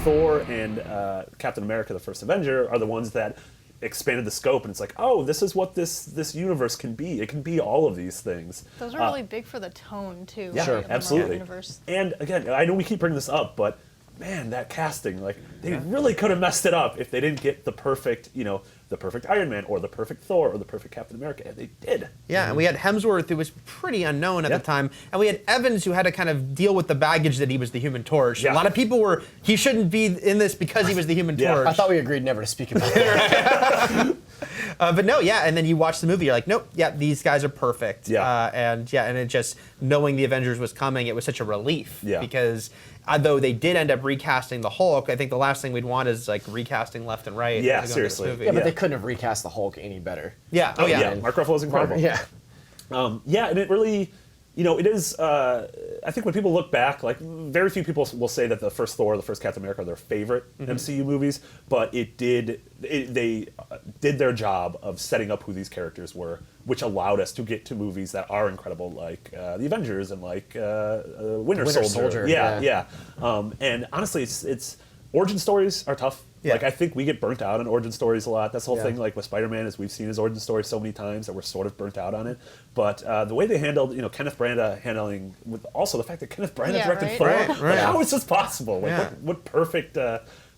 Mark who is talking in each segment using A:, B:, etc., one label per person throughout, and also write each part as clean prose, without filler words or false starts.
A: Thor and Captain America: The First Avenger are the ones that expanded the scope, and it's like, oh, this is what this universe can be. It can be all of these things.
B: Those are really big for the tone too.
A: Yeah,
B: right, of the Marvel
A: absolutely.
B: Universe.
A: And again, I know we keep bringing this up, but man, that casting, like, they really could have messed it up if they didn't get the perfect, the perfect Iron Man or the perfect Thor or the perfect Captain America, and they did.
C: Yeah, and we had Hemsworth, who was pretty unknown at the time, and we had Evans, who had to kind of deal with the baggage that he was the Human Torch.
A: Yeah.
C: A lot of people were, he shouldn't be in this because he was the Human
A: Yeah.
C: Torch.
D: I thought we agreed never to speak about it.
C: But no, yeah, and then you watch the movie, you're like, nope, yeah, these guys are perfect.
A: Yeah.
C: And it just, knowing the Avengers was coming, it was such a relief.
A: Yeah.
C: Because though they did end up recasting the Hulk, I think the last thing we'd want is like recasting left and right.
A: Yeah,
C: as we go into this
A: seriously.
C: movie.
D: Yeah, but they couldn't have recast the Hulk any better.
C: Yeah, oh yeah.
A: Mark Ruffalo's incredible.
D: Yeah.
A: And it really, it is, I think when people look back, like, very few people will say that the first Thor, the first Captain America are their favorite MCU movies, but they did their job of setting up who these characters were, which allowed us to get to movies that are incredible, like The Avengers and like Winter Soldier. Yeah. And honestly, it's origin stories are tough.
C: Yeah.
A: Like, I think we get burnt out on origin stories a lot. That's the whole
D: Yeah.
A: thing, like, with Spider-Man, is we've seen his origin story so many times that we're sort of burnt out on it. But the way they handled, Kenneth Branagh handling, with also the fact that Kenneth Branagh
B: Yeah,
A: directed
B: right?
A: Thor,
C: Right,
A: like,
C: right.
A: how is this possible? Like,
C: Yeah.
A: what perfect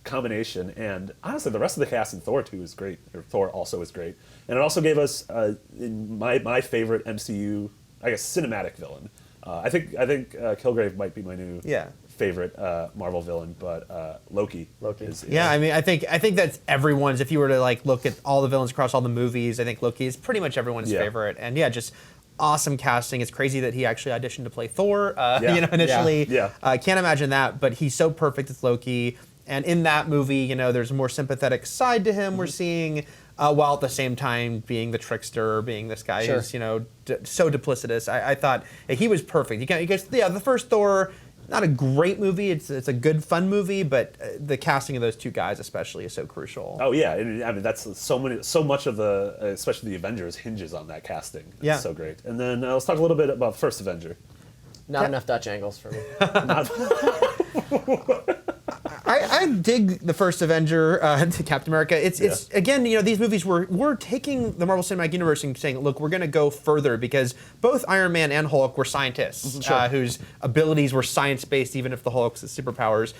A: combination. And honestly, the rest of the cast in Thor 2 is great, or Thor also is great. And it also gave us my favorite MCU, I guess, cinematic villain. I think Kilgrave might be my new favorite Marvel villain, but Loki. Is,
C: Yeah, I mean, I think that's everyone's. If you were to like look at all the villains across all the movies, I think Loki is pretty much everyone's favorite. And yeah, just awesome casting. It's crazy that he actually auditioned to play Thor. Initially, can't imagine that. But he's so perfect as Loki. And in that movie, there's a more sympathetic side to him. We're seeing. While at the same time being the trickster, being this guy who's so duplicitous. I thought he was perfect. The first Thor, not a great movie. It's a good fun movie, but the casting of those two guys especially is so crucial.
A: Oh yeah, I mean that's so much of the, especially the Avengers, hinges on that casting. It's so great. And then let's talk a little bit about First Avenger.
D: Not enough Dutch angles for me.
C: I dig the first Avenger to Captain America. It's again, these movies were taking the Marvel Cinematic Universe and saying, look, we're going to go further, because both Iron Man and Hulk were scientists whose abilities were science-based, even if the Hulk's superpowers,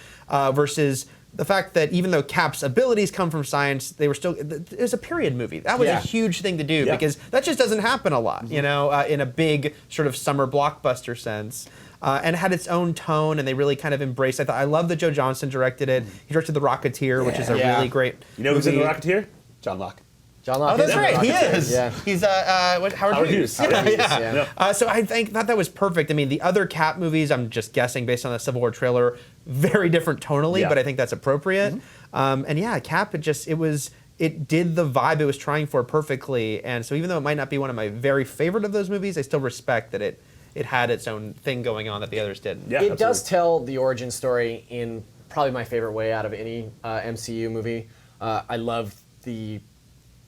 C: versus the fact that even though Cap's abilities come from science, they were still, it was a period movie. That was a huge thing to do, because that just doesn't happen a lot, in a big sort of summer blockbuster sense. And had its own tone, and they really kind of embraced. I love that Joe Johnston directed it. He directed The Rocketeer, which is a really great
A: who's in
C: movie.
A: The Rocketeer? John Locke.
D: John Locke.
C: Oh, that's right. He is.
D: Yeah.
C: He's Howard Hughes.
D: Yeah.
C: So I thought that was perfect. I mean, the other Cap movies, I'm just guessing based on the Civil War trailer, very different tonally, but I think that's appropriate. And yeah, Cap, it did the vibe it was trying for perfectly. And so even though it might not be one of my very favorite of those movies, I still respect that it had its own thing going on that the others didn't.
A: Yeah,
D: it does tell the origin story in probably my favorite way out of any MCU movie. I love the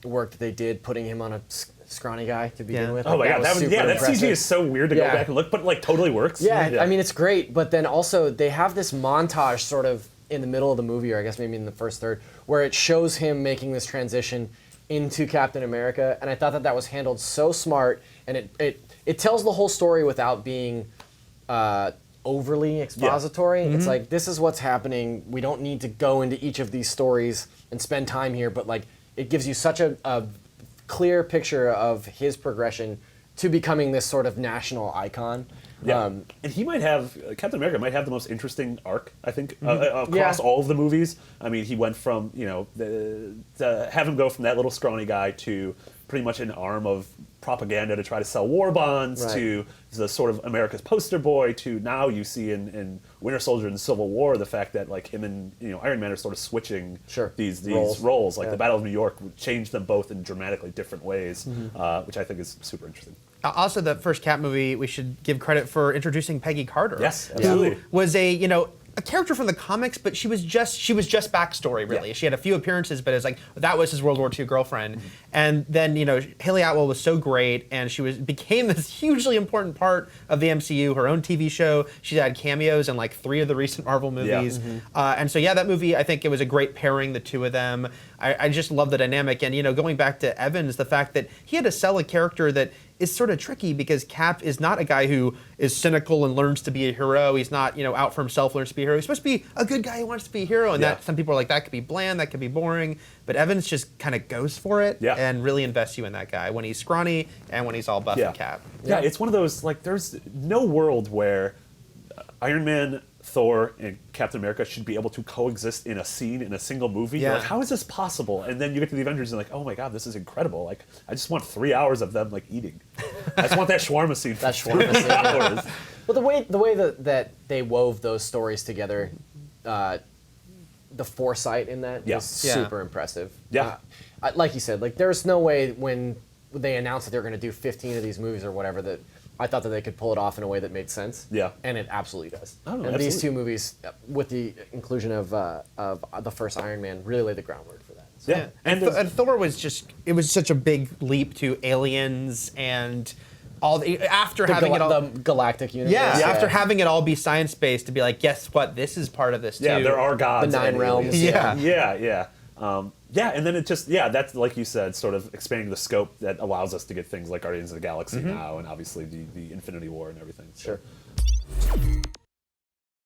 D: work that they did putting him on a scrawny guy to begin with.
A: Oh my god,
D: that
A: CG is so weird to go back and look, but like totally works.
D: Yeah, I mean it's great, but then also they have this montage sort of in the middle of the movie, or I guess maybe in the first third, where it shows him making this transition into Captain America, and I thought that was handled so smart, and it tells the whole story without being overly expository. It's like, this is what's happening. We don't need to go into each of these stories and spend time here, but like it gives you such a clear picture of his progression to becoming this sort of national icon.
A: Yeah. And he might have, Captain America might have the most interesting arc, I think, across all of the movies. I mean, he went from, to have him go from that little scrawny guy to pretty much an arm of propaganda to try to sell war bonds, to the sort of America's poster boy, to now you see in Winter Soldier and Civil War the fact that like him and Iron Man are sort of switching these roles. Like the Battle of New York would change them both in dramatically different ways, which I think is super interesting.
C: Also, the first Cap movie, we should give credit for introducing Peggy Carter.
A: Yes, absolutely.
C: Who was a character from the comics, but she was just backstory, really.
A: Yeah.
C: She had a few appearances, but it's like that was his World War II girlfriend. And then, Haley Atwell was so great, and she became this hugely important part of the MCU, her own TV show. She had cameos in like 3 of the recent Marvel movies. And so, that movie, I think it was a great pairing, the two of them. I just love the dynamic. And, going back to Evans, the fact that he had to sell a character that is sort of tricky because Cap is not a guy who is cynical and learns to be a hero. He's not, out for himself, learns to be a hero. He's supposed to be a good guy who wants to be a hero. And that some people are like, that could be bland, that could be boring. But Evans just kind of goes for it and really invests you in that guy when he's scrawny and when he's all buff and Cap.
A: Yeah, it's one of those, like, there's no world where Iron Man, Thor, and Captain America should be able to coexist in a scene in a single movie. You're like, how is this possible? And then you get to the Avengers and like, oh my god, this is incredible. Like, I just want 3 hours of them like eating. I just want that shawarma scene.
D: That shawarma scene. Hours. Well, the way that they wove those stories together, the foresight in that is super impressive.
A: Yeah.
D: Like you said, like there's no way when they announced that they're going to do 15 of these movies or whatever that I thought that they could pull it off in a way that made sense.
A: Yeah.
D: And it absolutely does.
A: Oh, no,
D: and
A: absolutely.
D: these 2 movies, with the inclusion of the first Iron Man, really laid the groundwork for that. So.
A: Yeah.
C: And Thor was it was such a big leap to aliens and all after having it all.
D: The galactic universe.
C: After having it all be science-based to be like, guess what? This is part of this too.
A: Yeah, there are gods.
D: The 9
A: and
D: realms.
A: aliens. Yeah. And then it just, that's, like you said, sort of expanding the scope that allows us to get things like Guardians of the Galaxy now, and obviously the Infinity War and everything. So.
D: Sure.